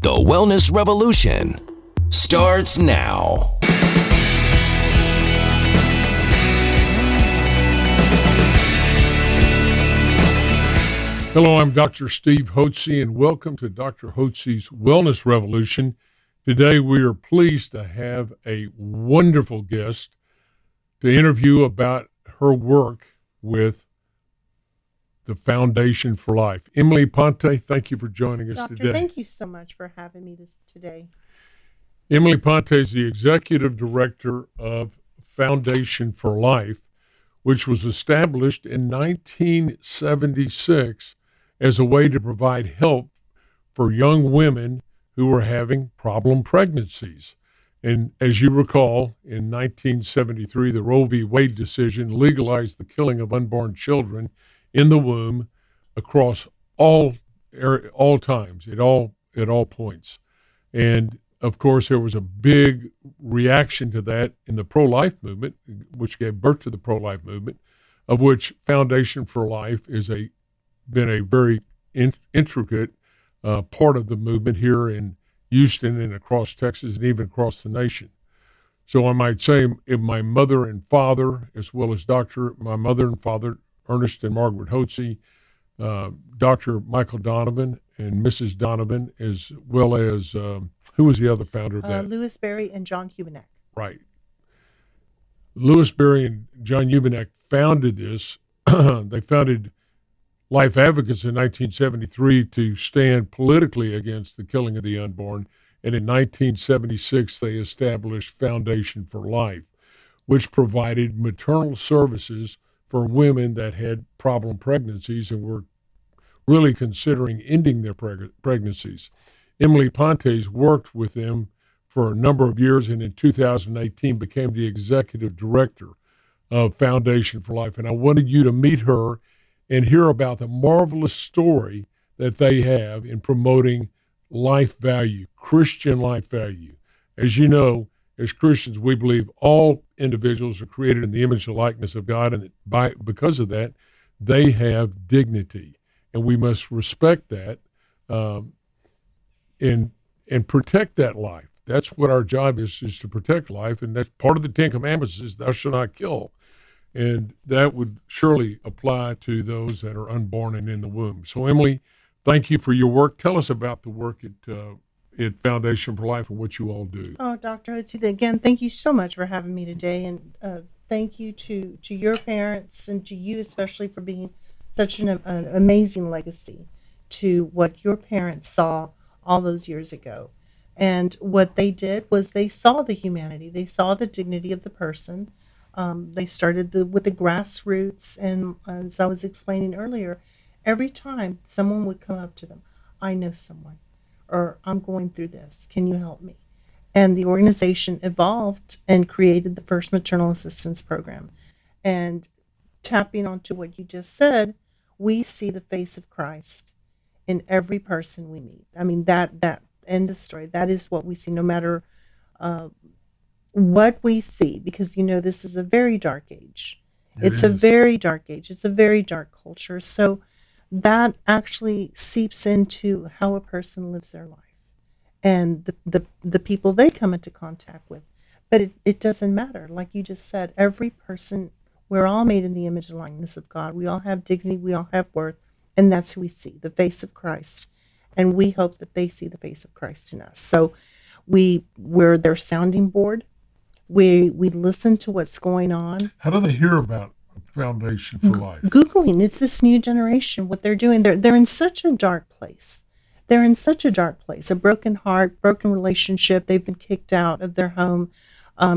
The Wellness Revolution starts now. Hello, I'm Dr. Steve Hotze, and welcome to Dr. Hotze's Wellness Revolution. Today, we are pleased to have a wonderful guest to interview about her work with the Foundation for Life. Emily Ponte, thank you for joining us Doctor, today. thank you so much for having me today. Emily Ponte is the Executive Director of Foundation for Life, which was established in 1976 as a way to provide help for young women who were having problem pregnancies. And as you recall, in 1973, the Roe v. Wade decision legalized the killing of unborn children in the womb across all times, at all points. And of course, there was a big reaction to that in the pro-life movement, which gave birth to the pro-life movement, of which Foundation for Life is been a very intricate part of the movement here in Houston and across Texas and even across the nation. So I might say my mother and father, as well as my mother and father, Ernest and Margaret Hotze, Dr. Michael Donovan and Mrs. Donovan, as well as, who was the other founder of that? Louis Berry and John Hubenek. Right. Louis Berry and John Hubenek founded this. They founded Life Advocates in 1973 to stand politically against the killing of the unborn. And in 1976, they established Foundation for Life, which provided maternal services for women that had problem pregnancies and were really considering ending their pregnancies. Emily Ponte's worked with them for a number of years, and in 2018 became the executive director of Foundation for Life. And I wanted you to meet her and hear about the marvelous story that they have in promoting life value, Christian life value. As you know, as Christians, we believe all individuals are created in the image and likeness of God, and because of that, they have dignity, and we must respect that and protect that life. That's what our job is to protect life, and that's part of the Ten Commandments is thou shalt not kill, and that would surely apply to those that are unborn and in the womb. So, Emily, thank you for your work. Tell us about the work at Foundation for Life and what you all do. Oh, Dr. Hotze, again, thank you so much for having me today, and thank you to your parents and to you especially for being such an amazing legacy to what your parents saw all those years ago. And what they did was they saw the humanity, they saw the dignity of the person. They started with the grassroots, and as I was explaining earlier, every time someone would come up to them, I know someone, or I'm going through this, can you help me? And the organization evolved and created the first maternal assistance program. And tapping onto what you just said, we see the face of Christ in every person we meet. I mean, that end of story, that is what we see, no matter what we see, because, this is a very dark age. It's a very dark age. It's a very dark culture. So that actually seeps into how a person lives their life and the people they come into contact with. But it doesn't matter. Like you just said, every person, we're all made in the image and likeness of God. We all have dignity. We all have worth. And that's who we see, the face of Christ. And we hope that they see the face of Christ in us. So we're their sounding board. We listen to what's going on. How do they hear about Foundation for Life? Googling. It's this new generation, what they're doing. They're in such a dark place. They're in such a dark place, a broken heart, broken relationship. They've been kicked out of their home,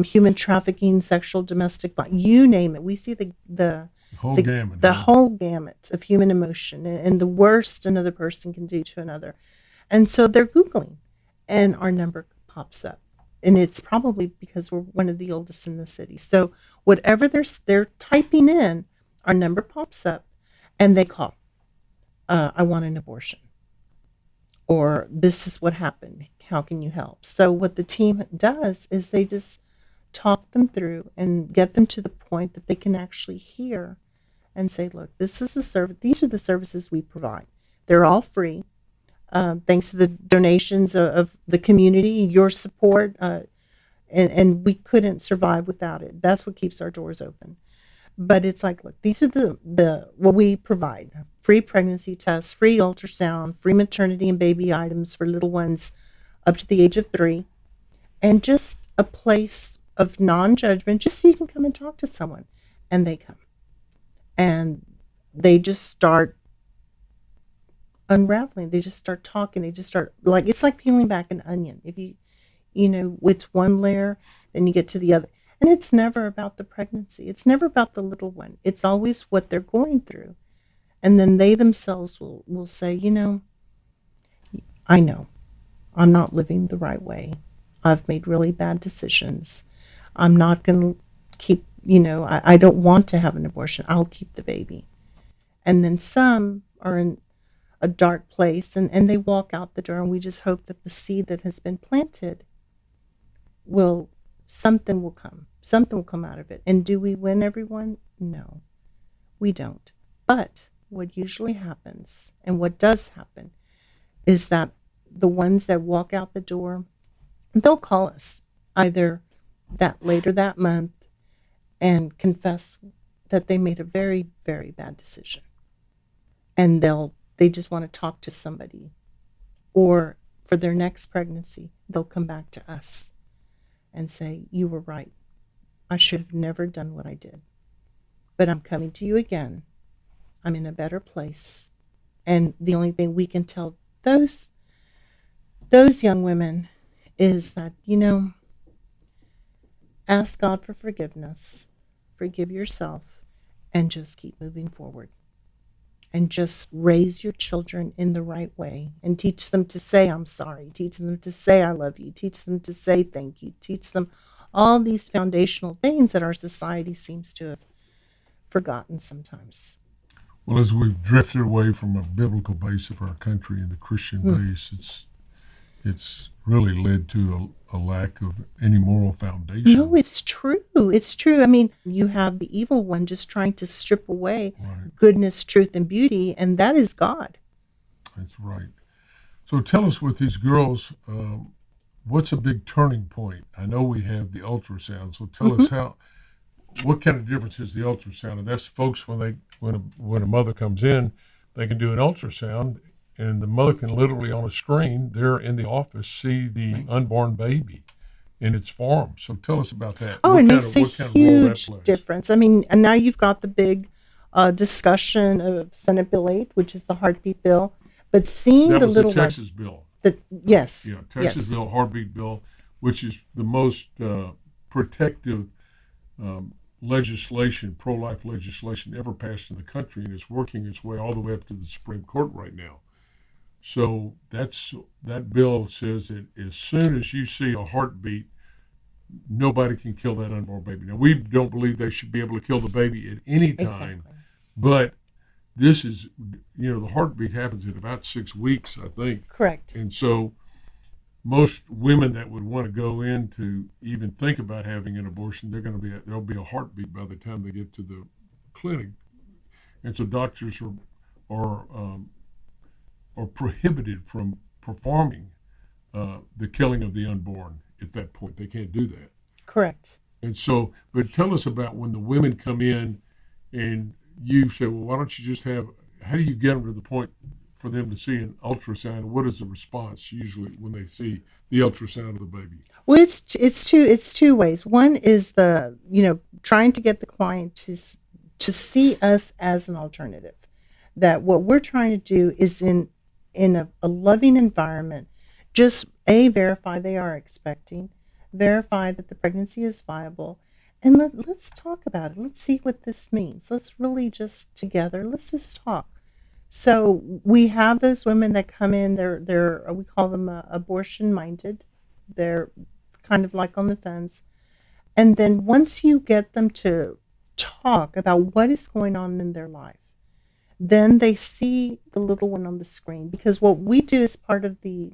human trafficking, sexual, domestic violence, you name it. We see the whole gamut of human emotion and the worst another person can do to another. And so they're Googling, and our number pops up. And it's probably because we're one of the oldest in the city. So whatever they're typing in, our number pops up, and they call. I want an abortion. Or this is what happened. How can you help? So what the team does is they just talk them through and get them to the point that they can actually hear and say, look, this is the service. These are the services we provide. They're all free. thanks to the donations of the community, your support, and we couldn't survive without it. That's what keeps our doors open. But it's like, look, these are the what we provide: free pregnancy tests, free ultrasound, free maternity and baby items for little ones up to the age of 3, and just a place of non-judgment, just so you can come and talk to someone. And they come, and they just start unraveling. They just start talking. They just start, like, it's like peeling back an onion. If it's one layer, then you get to the other. And it's never about the pregnancy. It's never about the little one. It's always what they're going through. And then they themselves will say, I know I'm not living the right way. I've made really bad decisions. I'm not going to keep, I don't want to have an abortion. I'll keep the baby. And then some are in a dark place, and they walk out the door, and we just hope that the seed that has been planted something will come. Something will come out of it. And do we win everyone? No, we don't. But what usually happens, and what does happen, is that the ones that walk out the door, they'll call us either later that month and confess that they made a very, very bad decision. And they just want to talk to somebody. Or for their next pregnancy, they'll come back to us and say, you were right. I should have never done what I did. But I'm coming to you again. I'm in a better place. And the only thing we can tell those young women is that, ask God for forgiveness, forgive yourself, and just keep moving forward. And just raise your children in the right way and teach them to say, I'm sorry. Teach them to say, I love you. Teach them to say, thank you. Teach them all these foundational things that our society seems to have forgotten sometimes. Well, as we've drifted away from a biblical base of our country and the Christian base, it's really led to a lack of any moral foundation. No, it's true. It's true. I mean, you have the evil one just trying to strip away goodness, truth, and beauty, and that is God. That's right. So tell us, with these girls, what's a big turning point? I know we have the ultrasound, so tell us what kind of difference is the ultrasound? And that's, folks, when a mother comes in, they can do an ultrasound, and the mother can literally, on a screen there in the office, see the unborn baby in its form. So tell us about that. Oh, it makes a huge difference. I mean, and now you've got the big discussion of Senate Bill 8, which is the heartbeat bill. But seeing that the was little the Texas bill. Yes. Yeah, Texas bill, heartbeat bill, which is the most protective legislation, pro-life legislation ever passed in the country, and it's working its way all the way up to the Supreme Court right now. So that bill says that as soon as you see a heartbeat, nobody can kill that unborn baby. Now, we don't believe they should be able to kill the baby at any time, exactly. But this is, the heartbeat happens in about 6 weeks, I think. Correct. And so most women that would want to go in to even think about having an abortion, there'll be a heartbeat by the time they get to the clinic. And so doctors are prohibited from performing the killing of the unborn at that point. They can't do that. Correct. And so, but tell us about when the women come in and you say, well, why don't you just how do you get them to the point for them to see an ultrasound? What is the response usually when they see the ultrasound of the baby? Well, it's two ways. One is trying to get the client to see us as an alternative. That what we're trying to do is in a loving environment, just verify they are expecting, verify that the pregnancy is viable, and let's talk about it. Let's see what this means. Let's really let's just talk. So we have those women that come in, they're we call them abortion minded. They're kind of like on the fence. And then once you get them to talk about what is going on in their life, then they see the little one on the screen. Because what we do as part of the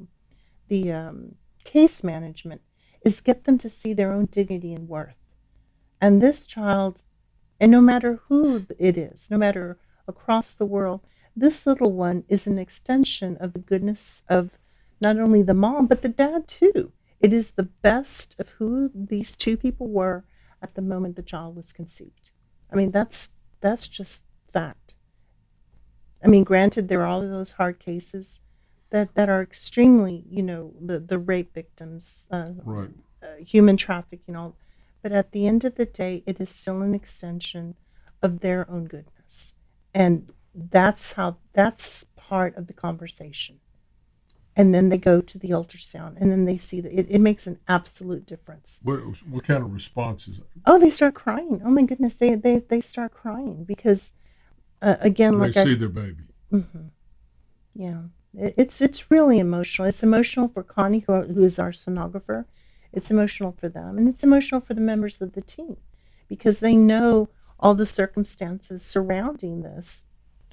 case management is get them to see their own dignity and worth. And this child, and no matter who it is, no matter across the world, this little one is an extension of the goodness of not only the mom, but the dad too. It is the best of who these two people were at the moment the child was conceived. I mean, that's just fact. I mean, granted, there are all of those hard cases that are extremely, the rape victims, Right. human trafficking, all. But at the end of the day, it is still an extension of their own goodness, and that's part of the conversation. And then they go to the ultrasound, and then they see that it makes an absolute difference. What kind of response is it? Oh, they start crying. Oh my goodness, they start crying because again, They like see their baby. yeah, it's really emotional. It's emotional for Connie, who is our sonographer. It's emotional for them, and it's emotional for the members of the team because they know all the circumstances surrounding this.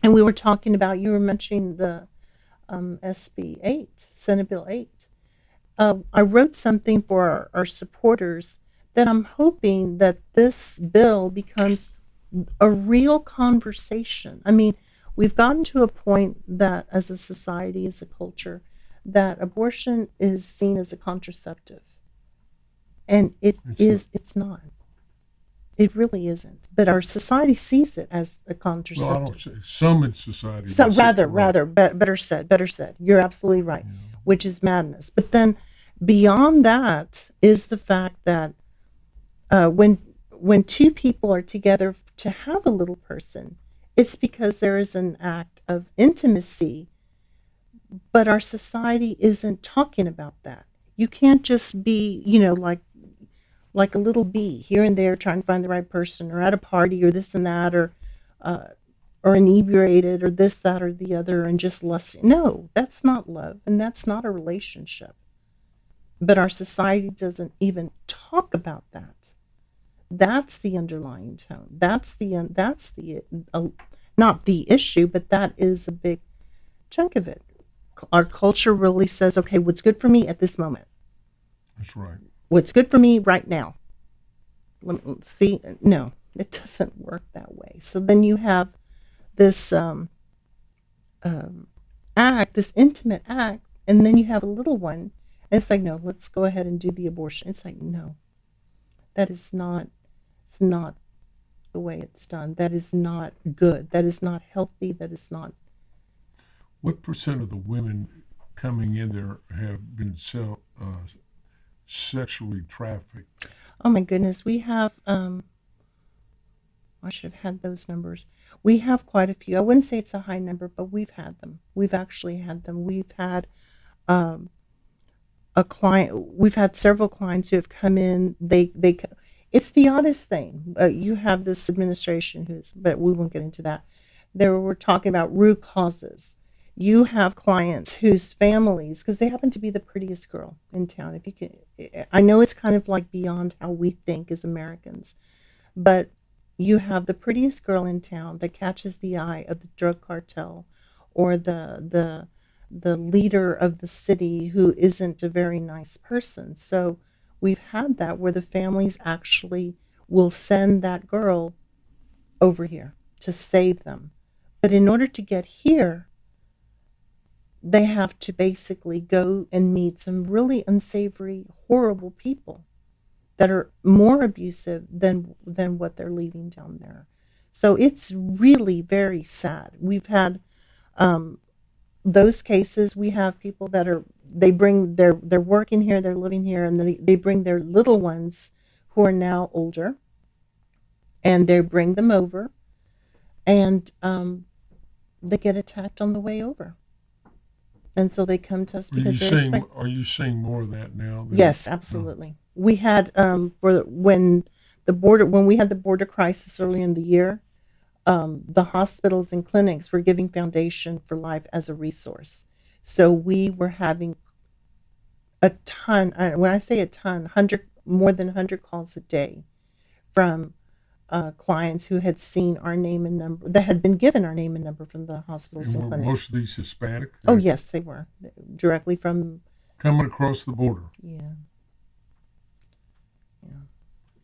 And we were talking about, you were mentioning the SB 8, Senate Bill 8. I wrote something for our supporters that I'm hoping that this bill becomes a real conversation. I mean, we've gotten to a point that as a society, as a culture, that abortion is seen as a contraceptive. And it's not. It really isn't. But our society sees it as a Well, I contraceptive. don't say some in society. So they say- better said. You're absolutely right, which is madness. But then beyond that is the fact that when two people are together to have a little person, it's because there is an act of intimacy, but our society isn't talking about that. You can't just be, like a little bee here and there trying to find the right person, or at a party, or this and that, or inebriated, or this, that, or the other, and just lusting. No, that's not love, and that's not a relationship. But our society doesn't even talk about that. That's the underlying tone. That's the not the issue, but that is a big chunk of it. Our culture really says, okay, what's good for me at this moment? That's right. What's good for me right now? Let's see. No, it doesn't work that way. So then you have this act, this intimate act, and then you have a little one. And it's like, no, let's go ahead and do the abortion. It's like, no, that is not. It's not the way it's done. That is not good. That is not healthy. That is not. What percent of the women coming in there have been sexually trafficked? Oh my goodness, we have. I should have had those numbers. We have quite a few. I wouldn't say it's a high number, but we've had them. We've actually had them. We've had a client. We've had several clients who have come in. They. It's the oddest thing. You have this administration but we won't get into that. There, we're talking about root causes. You have clients whose families, because they happen to be the prettiest girl in town. If you can, I know it's kind of like beyond how we think as Americans, but you have the prettiest girl in town that catches the eye of the drug cartel, or the leader of the city who isn't a very nice person. So we've had that where the families actually will send that girl over here to save them. But in order to get here, they have to basically go and meet some really unsavory, horrible people that are more abusive than what they're leaving down there. So it's really very sad. We've had those cases. We have people that they're working here, they're living here, and they bring their little ones who are now older, and they bring them over, and they get attacked on the way over. And so they come to us because Are you seeing more of that now? Yes, absolutely. We had when we had the border crisis early in the year, the hospitals and clinics were giving Foundation for Life as a resource. So we were having a ton. When I say a ton, more than 100 calls a day from clients who had seen our name and number, that had been given our name and number from the hospitals and were clinics. most of these Hispanic? Oh yes, they were directly from coming across the border. Yeah.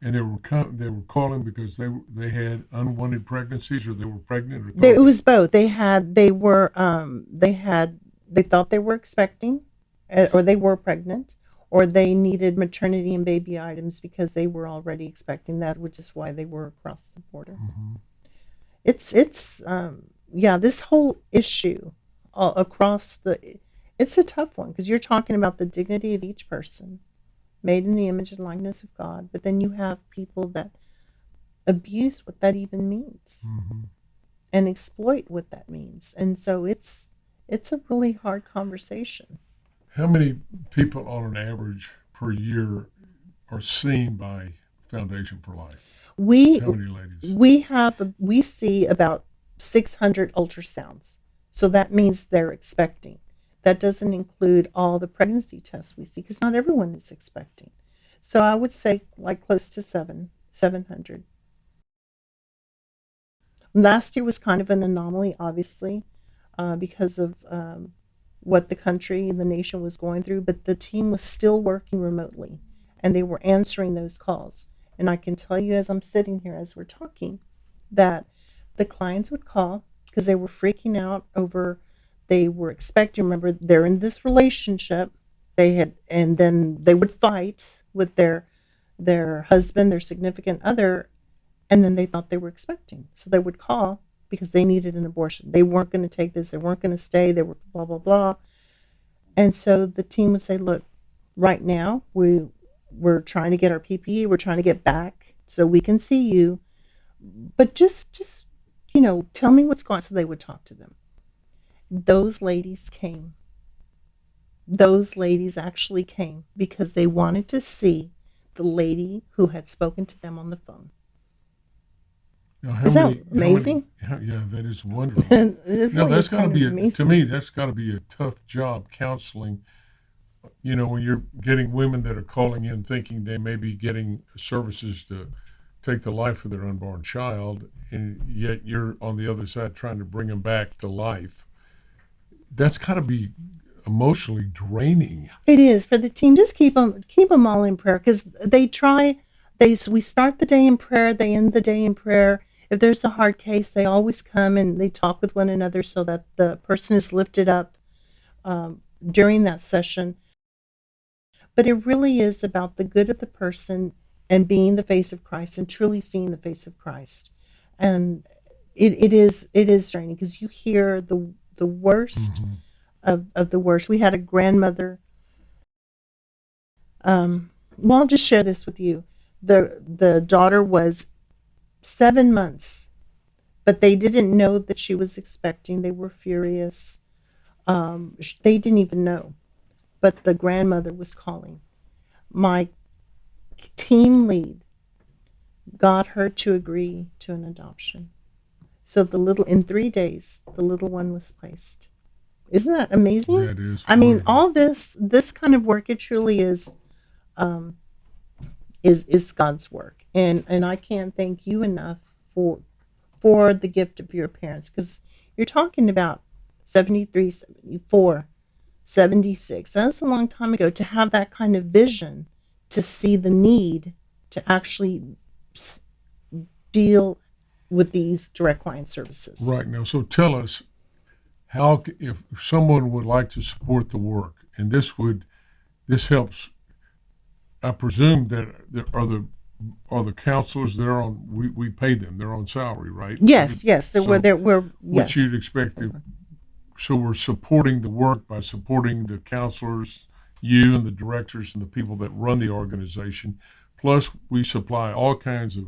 And they were calling because they had unwanted pregnancies, or they were pregnant, or It thought was both. They thought they were expecting, or they were pregnant, or they needed maternity and baby items because they were already expecting that, which is why they were across the border. Mm-hmm. Yeah, this whole issue across it's a tough one because you're talking about the dignity of each person made in the image and likeness of God, but then you have people that abuse what that even means Mm-hmm. and exploit what that means. And so it's a really hard conversation. How many people on an average per year are seen by Foundation for Life? We How many ladies? we see about 600 ultrasounds. So that means they're expecting. That doesn't include all the pregnancy tests we see because not everyone is expecting. So I would say like close to 700. Last year was kind of an anomaly, obviously, because of what the country and the nation was going through, but the team was still working remotely and they were answering those calls. And I can tell you as I'm sitting here, as we're talking, that the clients would call because they were freaking out over, they were expecting, remember, they're in this relationship. And then they would fight with their husband, their significant other, and then they thought they were expecting. So they would call because they needed an abortion. They weren't going to take this. They weren't going to stay. They were blah, blah, blah. And so the team would say, look, right now we're trying to get our PPE. We're trying to get back so we can see you. But just tell me what's going on. So they would talk to them. Those ladies came. Those ladies actually came because they wanted to see the lady who had spoken to them on the phone. Now, Is that amazing? Yeah, that is wonderful. It No, really that's is got to kind be of amazing. to me. That's got to be a tough job counseling. When you're getting women that are calling in thinking they may be getting services to take the life of their unborn child, and yet you're on the other side trying to bring them back to life. That's got to be emotionally draining. It is for the team. Just keep them all in prayer because they try. We start the day in prayer. They end the day in prayer. If there's a hard case, they always come and they talk with one another so that the person is lifted up during that session. But it really is about the good of the person and being the face of Christ and truly seeing the face of Christ. And it is draining because you hear the worst Mm-hmm. of the worst. We had a grandmother. Well, I'll just share this with you. The daughter was 7 months, but they didn't know that she was expecting. They were furious. They didn't even know, but the grandmother was calling. My team lead got her to agree to an adoption. So in 3 days, the little one was placed. Isn't that amazing? That is. I mean, wonderful. all this kind of work, it truly um, is God's work, and I can't thank you enough for the gift of your parents because you're talking about 73, 74, 76. That's a long time ago to have that kind of vision, to see the need to actually deal with these direct client services. Right now, so tell us if someone would like to support the work, and this helps. I presume that there are the counselors. We pay them. They're on salary, right? Yes, yes, So, we're which yes. you'd expect to. So we're supporting the work by supporting the counselors, you and the directors and the people that run the organization. Plus, we supply all kinds of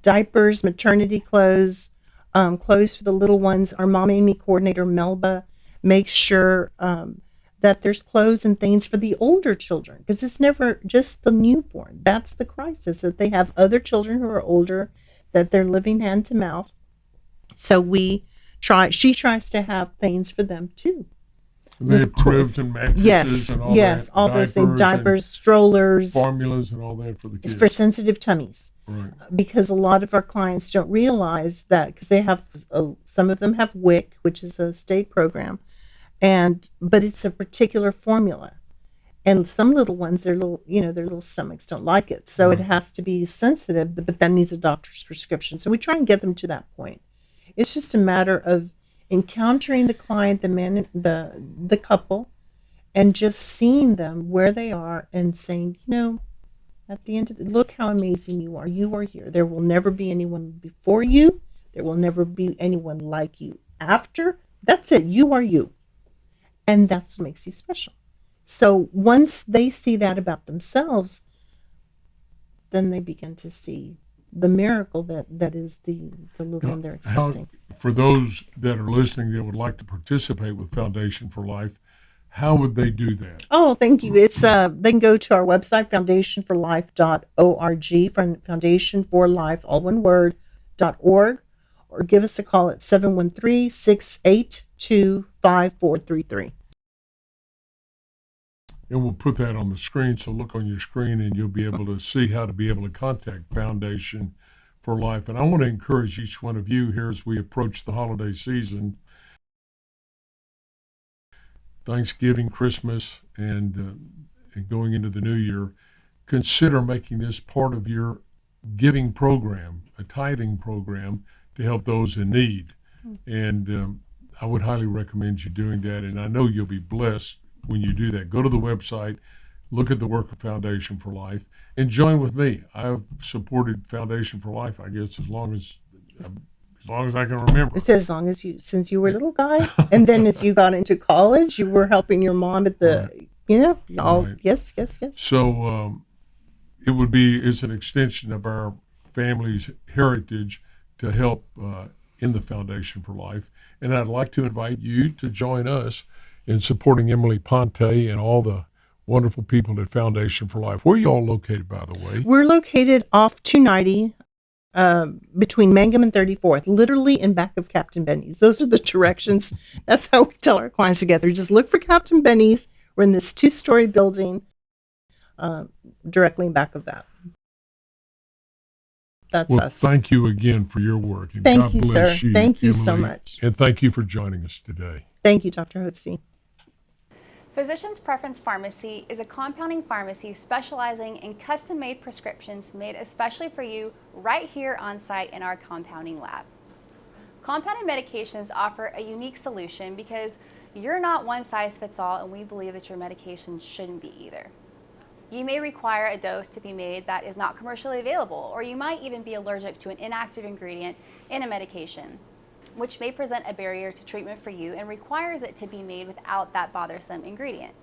Diapers, maternity clothes, clothes for the little ones. Our Mom and Me coordinator, Melba, makes sure that there's clothes and things for the older children because it's never just the newborn. That's the crisis, that they have other children who are older, that they're living hand to mouth. So she tries to have things for them too. they have cribs and mattresses Yes, and all yes, that, all those things, and diapers, strollers, formulas and all that for the kids. for sensitive tummies. Right. Because a lot of our clients don't realize that because they have some of them have WIC, which is a state program, but it's a particular formula, And some little ones, their little stomachs don't like it. So it has to be sensitive, but that needs a doctor's prescription. So we try and get them to that point. It's just a matter of encountering the client, the man, the couple, and just seeing them where they are and saying, at the end of look how amazing you are. You are here. There will never be anyone before you. There will never be anyone like you after. That's it. You are you. And that's what makes you special. So once they see that about themselves, then they begin to see the miracle that is the little one they're expecting. For those that are listening that would like to participate with Foundation for Life, how would they do that? Oh, thank you. It's they can go to our website, foundationforlife.org, Foundation for Life, all one word, .org, or give us a call at 713-682-5433. And we'll put that on the screen, so look on your screen and you'll be able to see how to be able to contact Foundation for Life. And I want to encourage each one of you here as we approach the holiday season, Thanksgiving, Christmas, and going into the new year, consider making this part of your giving program, a tithing program, to help those in need. And I would highly recommend you doing that, and I know you'll be blessed when you do that. Go to the website, look at the work of Foundation for Life, and join with me. I've supported Foundation for Life, I guess, as long as I can remember. It's since you were a little guy, and then as you got into college, you were helping your mom at the, Right. Yes. So it's an extension of our family's heritage to help in the Foundation for Life. And I'd like to invite you to join us in supporting Emily Ponte and all the wonderful people at Foundation for Life. Where are you all located, by the way? We're located off 290, between Mangum and 34th, literally in back of Captain Benny's. Those are the directions. That's how we tell our clients to get there. Just look for Captain Benny's. We're in this 2-story building, directly in back of that. That's us. Thank you again for your work. And Thank God you, bless sir. you, Thank you Emily, so much. And thank you for joining us today. Thank you, Dr. Hotze. Physicians Preference Pharmacy is a compounding pharmacy specializing in custom-made prescriptions made especially for you right here on site in our compounding lab. Compounded medications offer a unique solution because you're not one size fits all, and we believe that your medication shouldn't be either. You may require a dose to be made that is not commercially available, or you might even be allergic to an inactive ingredient in a medication, which may present a barrier to treatment for you and requires it to be made without that bothersome ingredient.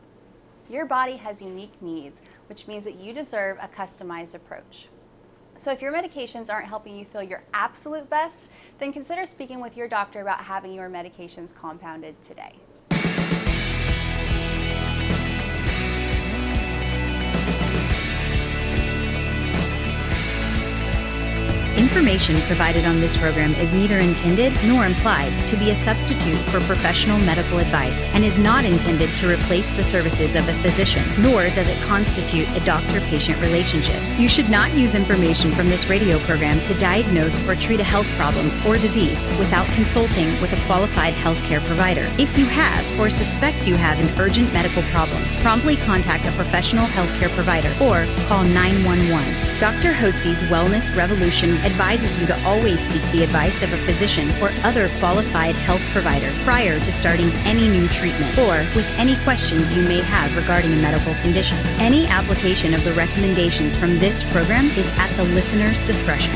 Your body has unique needs, which means that you deserve a customized approach. So if your medications aren't helping you feel your absolute best, then consider speaking with your doctor about having your medications compounded today. Information provided on this program is neither intended nor implied to be a substitute for professional medical advice and is not intended to replace the services of a physician, nor does it constitute a doctor-patient relationship. You should not use information from this radio program to diagnose or treat a health problem or disease without consulting with a qualified healthcare provider. If you have or suspect you have an urgent medical problem, promptly contact a professional healthcare provider or call 911. Dr. Hotze's Wellness Revolution advises you to always seek the advice of a physician or other qualified health provider prior to starting any new treatment or with any questions you may have regarding a medical condition. Any application of the recommendations from this program is at the listener's discretion.